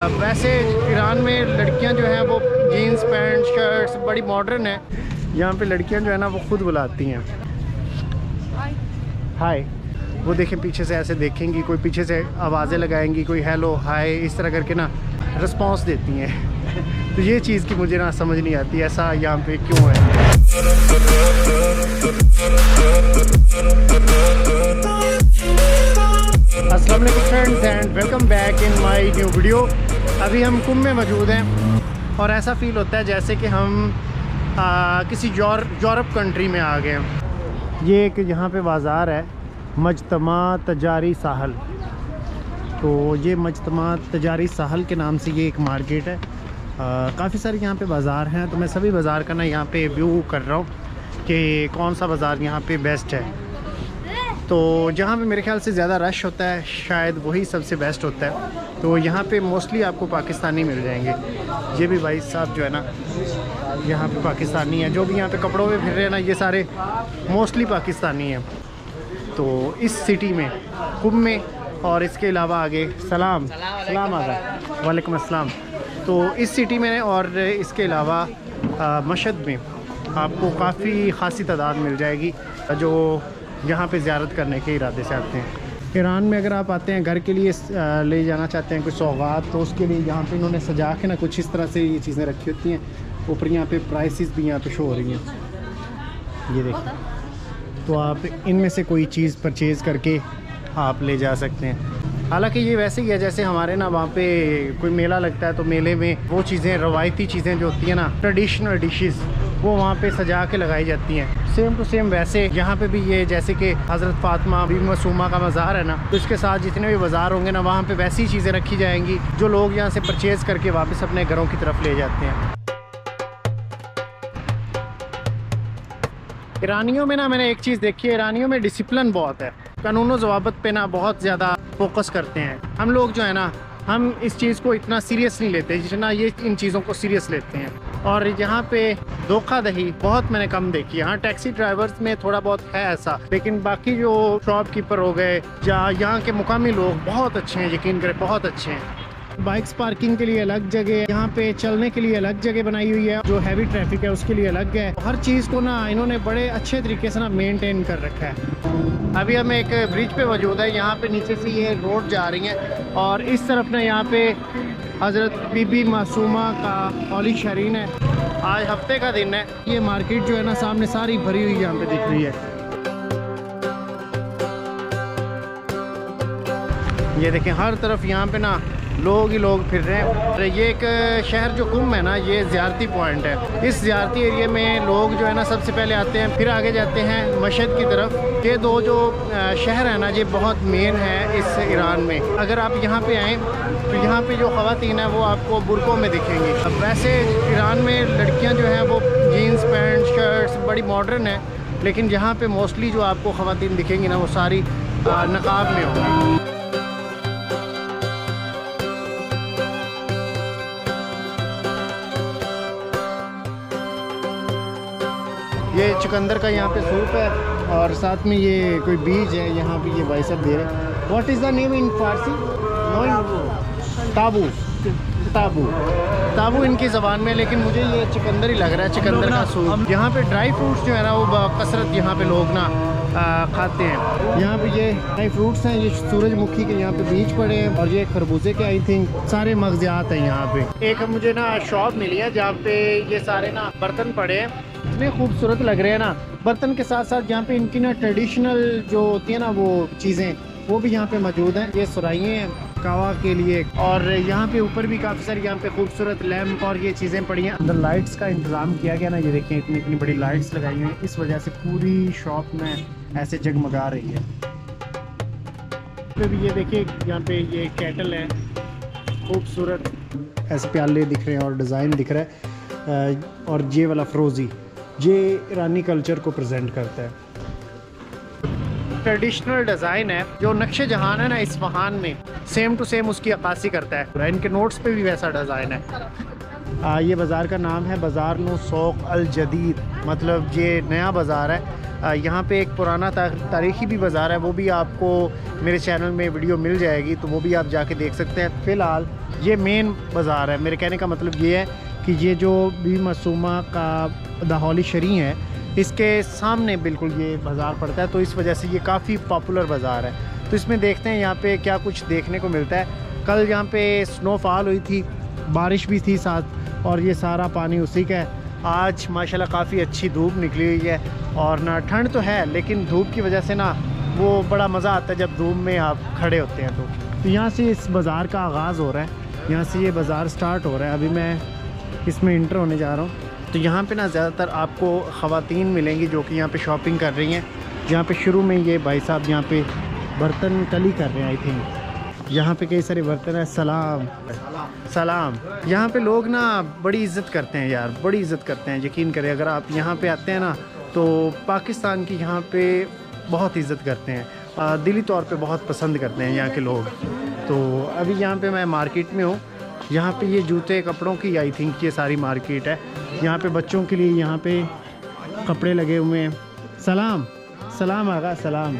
वैसे ईरान में लड़कियां जो हैं वो जीन्स पैंट शर्ट्स बड़ी मॉडर्न है। यहाँ पे लड़कियां जो है ना वो खुद बुलाती हैं हाय। वो देखें पीछे से ऐसे देखेंगी, कोई पीछे से आवाज़ें लगाएंगी, कोई हेलो हाय इस तरह करके ना रिस्पॉन्स देती हैं। तो ये चीज़ की मुझे ना समझ नहीं आती ऐसा यहाँ पे क्यों है। अस्सलाम वालेकुम friends and welcome back in my new video. अभी हम कुम में मौजूद हैं और ऐसा फ़ील होता है जैसे कि हम किसी यूरोप कंट्री में आ गए हैं। ये एक यहाँ पे बाज़ार है मजतमा तजारी साहल। तो ये मजतमा तजारी साहल के नाम से ये एक मार्केट है। काफ़ी सारे यहाँ पे बाज़ार हैं, तो मैं सभी बाज़ार का ना यहाँ पे व्यू कर रहा हूँ कि कौन सा बाज़ार यहाँ पे बेस्ट है। तो जहाँ पे मेरे ख्याल से ज़्यादा रश होता है शायद वही सबसे बेस्ट होता है। तो यहाँ पे मोस्टली आपको पाकिस्तानी मिल जाएंगे। ये भी भाई साहब जो है ना यहाँ पे पाकिस्तानी है, जो भी यहाँ पे कपड़ों में फिर रहे हैं ना ये सारे मोस्टली पाकिस्तानी हैं। तो इस सिटी में कुम में और इसके अलावा आगे सलाम आज़ा वालेकुम अस्सलाम। तो इस सिटी में और इसके अलावा मशहद में आपको काफ़ी ख़ासी तादाद मिल जाएगी जो यहाँ पे ज़ियारत करने के इरादे से आते हैं। ईरान में अगर आप आते हैं घर के लिए ले जाना चाहते हैं कुछ सौगात, तो उसके लिए यहाँ पे इन्होंने सजा के ना कुछ इस तरह से ये चीज़ें रखी होती हैं। ऊपर यहाँ पे प्राइसेस भी यहाँ पे शो हो रही हैं, ये देखिए। तो आप इनमें से कोई चीज़ परचेज़ करके आप ले जा सकते हैं। हालांकि ये वैसे ही है जैसे हमारे ना वहाँ पे कोई मेला लगता है, तो मेले में वो चीज़ें रवायती चीज़ें जो होती हैं ना ट्रेडिशनल डिशेस वो वहाँ पे सजा के लगाई जाती हैं। सेम टू सेम वैसे यहाँ पे भी ये जैसे कि हज़रत फ़ातिमा बीबी मासूमा का मज़ार है ना, तो इसके साथ जितने भी बाज़ार होंगे ना वहाँ पे वैसी चीज़ें रखी जाएंगी जो लोग यहाँ से परचेज़ करके वापस अपने घरों की तरफ ले जाते हैं। ईरानियों में ना मैंने एक चीज़ देखी है, ईरानियों में डिसिप्लिन बहुत है, कानून ज़वाबत पे ना बहुत ज़्यादा फोकस करते हैं। हम लोग जो है ना हम इस चीज़ को इतना सीरियस नहीं लेते जितना ये इन चीज़ों को सीरियस लेते हैं। और यहाँ पे धोखाधड़ी बहुत मैंने कम देखी है। हाँ टैक्सी ड्राइवर्स में थोड़ा बहुत है ऐसा, लेकिन बाकी जो शॉपकीपर हो गए या यहाँ के मुकामी लोग बहुत अच्छे हैं, यकीन करें बहुत अच्छे हैं। बाइक्स पार्किंग के लिए अलग जगह, यहाँ पे चलने के लिए अलग जगह बनाई हुई है, जो हैवी ट्रैफिक है उसके लिए अलग है। हर चीज़ को ना इन्होंने बड़े अच्छे तरीके से ना मेंटेन कर रखा है। अभी हम एक ब्रिज पे मौजूद है, यहाँ पे नीचे से ये रोड जा रही है और इस तरफ ना यहाँ पे हज़रत बीबी मासूमा का हौली शरीन है। आज हफ्ते का दिन है। ये मार्केट जो है ना सामने सारी भरी हुई यहाँ पे दिख रही है। ये देखें हर तरफ यहाँ पे ना लोग ही लोग फिर रहे हैं। ये एक शहर जो कुम है ना ये ज़ियारती पॉइंट है। इस ज़ियारती एरिया में लोग जो है ना सबसे पहले आते हैं, फिर आगे जाते हैं मशहद की तरफ। ये दो जो शहर है ना ये बहुत मेन है इस ईरान में। अगर आप यहाँ पे आएँ तो यहाँ पे जो ख़वातीन है वो आपको बुरकों में दिखेंगी। अब वैसे ईरान में लड़कियाँ जो हैं वो जीन्स पैंट शर्ट्स बड़ी मॉडर्न है, लेकिन यहाँ पे मोस्टली जो आपको ख़वातीन दिखेंगी ना वो सारी नकाब में होंगी। ये चुकंदर का यहाँ पे सूप है और साथ में ये कोई बीज है यहाँ पे ये भाई साहब दे रहे हैं। What is the name in Farsi? ताबू ताबू ताबू इनकी ज़बान में, लेकिन मुझे ये चुकंदर ही लग रहा है, चुकंदर का सूप। यहाँ पे ड्राई फ्रूट्स जो है ना वो कसरत यहाँ पे लोग ना खाते हैं। यहाँ पे ये ड्राई फ्रूट्स हैं, ये सूरजमुखी के यहाँ पे बीज पड़े हैं और ये खरबूजे के आई थिंक सारे मगज़ियात हैं यहाँ पे। एक मुझे ना शॉप मिली है जहाँ पे ये सारे ना बर्तन पड़े हैं, इतने खूबसूरत लग रहे हैं ना। बर्तन के साथ साथ यहाँ पे इनकी ना ट्रेडिशनल जो होती है ना वो चीज़ें वो भी यहाँ पे मौजूद हैं। ये सुराइयाँ हैं कावा के लिए और यहाँ पे ऊपर भी काफ़ी सारी यहाँ पे खूबसूरत लैंप और ये चीज़ें पड़ी हैं। अंदर लाइट्स का इंतज़ाम किया गया ना, ये देखें इतनी इतनी बड़ी लाइट्स लगाई हुई हैं, इस वजह से पूरी शॉप में ऐसे जगमगा रही है। तो भी ये देखिए यहाँ पे ये केटल है, खूबसूरत ऐसे प्याले दिख रहे हैं और डिज़ाइन दिख रहा है। और ये वाला फ्रोज़ी ये ईरानी कल्चर को प्रेजेंट करता है। ट्रेडिशनल डिज़ाइन है, जो नक्शे जहान है ना इस्फहान में सेम टू सेम उसकी अक्कासी करता है। इनके नोट्स पे भी वैसा डिज़ाइन है। ये बाज़ार का नाम है बाज़ार नो सौक अल जदीद, मतलब ये नया बाज़ार है यहाँ पे एक पुराना तारीख़ी भी बाज़ार है, वो भी आपको मेरे चैनल में वीडियो मिल जाएगी, तो वो भी आप जाके देख सकते हैं। फ़िलहाल ये मेन बाज़ार है। मेरे कहने का मतलब ये है कि ये जो बीबी मासूमा का द हॉली शरी है, इसके सामने बिल्कुल ये बाज़ार पड़ता है, तो इस वजह से ये काफ़ी पॉपुलर बाज़ार है। तो इसमें देखते हैं यहाँ पे क्या कुछ देखने को मिलता है। कल यहाँ पे स्नोफॉल हुई थी, बारिश भी थी साथ, और ये सारा पानी उसी का है। आज माशाल्लाह काफ़ी अच्छी धूप निकली हुई है, और ना ठंड तो है लेकिन धूप की वजह से ना वो बड़ा मज़ा आता है जब धूप में आप खड़े होते हैं। तो यहाँ से इस बाज़ार का आगाज़ हो रहा है, यहाँ से ये बाज़ार स्टार्ट हो रहा है। अभी मैं इसमें इंटर होने जा रहा हूँ। तो यहाँ पे ना ज़्यादातर आपको ख़वातीन मिलेंगी जो कि यहाँ पे शॉपिंग कर रही हैं। यहाँ पे शुरू में ये भाई साहब यहाँ पे बर्तन कली कर रहे हैं। आई थिंक यहाँ पे कई सारे बर्तन है। सलाम सलाम। यहाँ पे लोग ना बड़ी इज़्ज़त करते हैं यार, बड़ी इज़्ज़त करते हैं। यकीन करें, अगर आप यहाँ पे आते हैं ना तो पाकिस्तान की यहाँ पे बहुत इज़्ज़त करते हैं, दिली तौर पे बहुत पसंद करते हैं यहाँ के लोग। तो अभी यहाँ पे मैं मार्केट में हूँ। यहाँ पे ये जूते कपड़ों की आई थिंक ये सारी मार्केट है। यहाँ पे बच्चों के लिए यहाँ पे कपड़े लगे हुए हैं। सलाम सलाम आगा सलाम।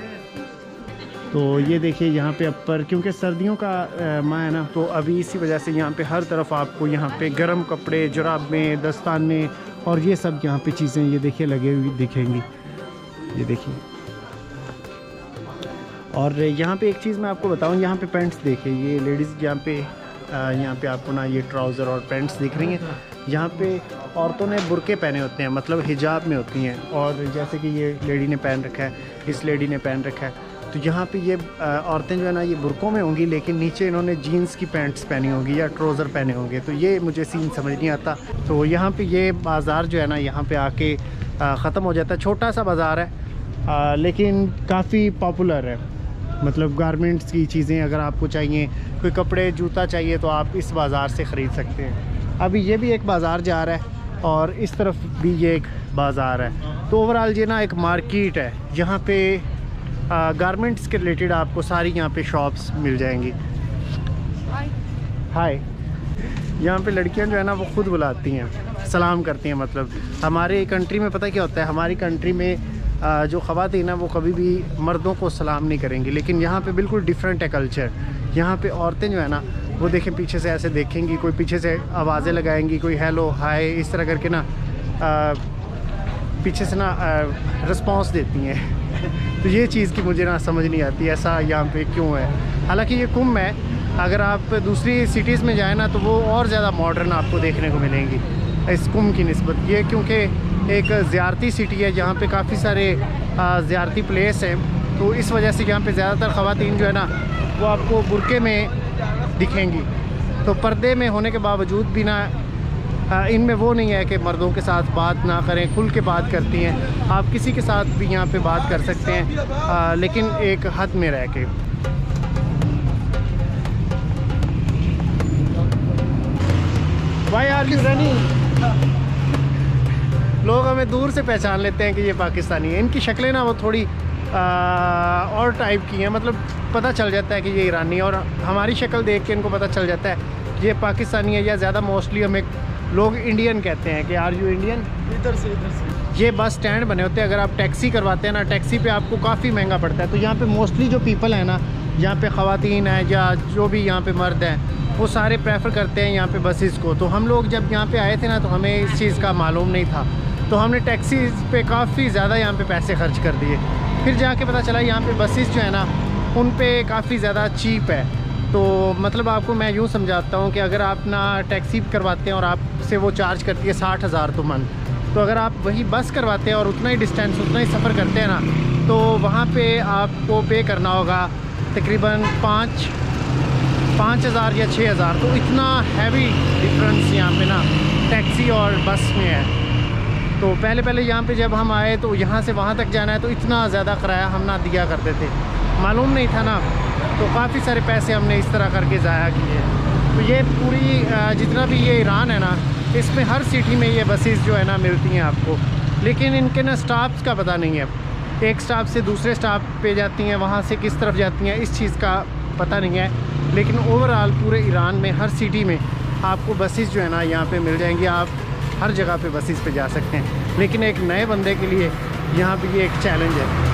तो ये देखिए यहाँ पे अपर, क्योंकि सर्दियों का माह है ना, तो अभी इसी वजह से यहाँ पे हर तरफ आपको यहाँ पे गर्म कपड़े, जुराबें, दस्ताने और ये सब यहाँ पे चीज़ें ये देखिए लगे हुई दिखेंगी। ये देखिए, और यहाँ पे एक चीज़ मैं आपको बताऊँ, यहाँ पे पैंट्स देखिए, ये लेडीज़ यहाँ पे आपको ना ये ट्राउज़र और पैंट्स दिख रही हैं। यहाँ पे औरतों ने बुरके पहने होते हैं, मतलब हिजाब में होती हैं, और जैसे कि ये लेडी ने पहन रखा है, इस लेडी ने पहन रखा है। तो यहाँ पे ये औरतें जो है ना ये बुरकों में होंगी, लेकिन नीचे इन्होंने जीन्स की पैंट्स पहनी होंगी या ट्राउज़र पहने होंगे। तो ये मुझे सीन समझ नहीं आता। तो यहाँ पे ये बाज़ार जो है ना यहाँ पे आके ख़त्म हो जाता है। छोटा सा बाज़ार है लेकिन काफ़ी पॉपुलर है। मतलब गारमेंट्स की चीज़ें अगर आपको चाहिए, कोई कपड़े, जूता चाहिए, तो आप इस बाज़ार से ख़रीद सकते हैं। अभी ये भी एक बाज़ार जा रहा है और इस तरफ भी ये एक बाज़ार है। तो ओवरऑल ये ना एक मार्केट है। यहाँ पे गारमेंट्स के रिलेटेड आपको सारी यहाँ पे शॉप्स मिल जाएंगी। हाय। यहाँ पे लड़कियाँ जो है ना वो ख़ुद बुलाती हैं, सलाम करती हैं। मतलब हमारे कंट्री में पता क्या होता है, हमारी कंट्री में जो ख़वातीन है वो कभी भी मर्दों को सलाम नहीं करेंगी, लेकिन यहाँ पे बिल्कुल डिफरेंट है कल्चर। यहाँ पे औरतें जो है ना वो देखें पीछे से ऐसे देखेंगी, कोई पीछे से आवाज़ें लगाएंगी, कोई हेलो हाय इस तरह करके ना पीछे से ना रिस्पॉन्स देती हैं। तो ये चीज़ की मुझे ना समझ नहीं आती ऐसा यहाँ पे क्यों है। हालांकि ये कुंभ है, अगर आप दूसरी सिटीज़ में जाएँ ना तो वो और ज़्यादा मॉडर्न आपको देखने को मिलेंगी इस कुंभ की निस्बत। ये क्योंकि एक ज़ियारती सिटी है, जहाँ पे काफ़ी सारे ज़ियारती प्लेस हैं, तो इस वजह से यहाँ पे ज़्यादातर ख़वातीन जो है ना वो आपको बुरके में दिखेंगी। तो पर्दे में होने के बावजूद भी ना इनमें वो नहीं है कि मर्दों के साथ बात ना करें, खुल के बात करती हैं। आप किसी के साथ भी यहाँ पे बात कर सकते हैं, लेकिन एक हद में रह के। Why are you running? लोग हमें दूर से पहचान लेते हैं कि ये पाकिस्तानी है। इनकी शक्लें ना वो थोड़ी और टाइप की हैं, मतलब पता चल जाता है कि ये ईरानी है, और हमारी शक्ल देख के इनको पता चल जाता है कि ये पाकिस्तानी है। या ज़्यादा मोस्टली हमें लोग इंडियन कहते हैं कि आर यू इंडियन। इधर से ये बस स्टैंड बने होते हैं, अगर आप टैक्सी करवाते हैं ना, टैक्सी पे आपको काफ़ी महंगा पड़ता है। तो यहाँ पे मोस्टली जो पीपल है ना, यहाँ पे ख़वातीन है या जो भी यहाँ पे मर्द हैं, वो सारे प्रेफर करते हैं यहाँ पे बसेस को। तो हम लोग जब यहाँ पे आए थे ना तो हमें इस चीज़ का मालूम नहीं था, तो हमने टैक्सी पे काफ़ी ज़्यादा यहाँ पे पैसे खर्च कर दिए। फिर जाके पता चला यहाँ पे बसेस जो है ना उन पे काफ़ी ज़्यादा चीप है। तो मतलब आपको मैं यूँ समझाता हूँ कि अगर आप ना टैक्सी करवाते हैं और आपसे वो चार्ज करती है 60,000 तो मंथ, तो अगर आप वही बस करवाते हैं और उतना ही डिस्टेंस, उतना ही सफ़र करते हैं ना, तो वहाँ पे आपको पे करना होगा तकरीबन 5,000 या 6,000। तो इतना हैवी डिफरेंस यहाँ पे ना टैक्सी और बस में है। तो पहले यहाँ पे जब हम आए तो यहाँ से वहाँ तक जाना है, तो इतना ज़्यादा किराया हम ना दिया करते थे, मालूम नहीं था ना, तो काफ़ी सारे पैसे हमने इस तरह करके ज़ाया किए। तो ये पूरी जितना भी ये ईरान है ना, इसमें हर सिटी में ये बसेस जो है ना मिलती हैं आपको, लेकिन इनके ना स्टॉप्स का पता नहीं है। एक स्टॉप से दूसरे स्टॉप पे जाती हैं, वहाँ से किस तरफ जाती हैं इस चीज़ का पता नहीं है। लेकिन ओवरऑल पूरे ईरान में हर सिटी में आपको बसेस जो है ना यहाँ पे मिल जाएंगी, आप हर जगह पे बसेस पे जा सकते हैं। लेकिन एक नए बंदे के लिए यहाँ पे ये एक चैलेंज है।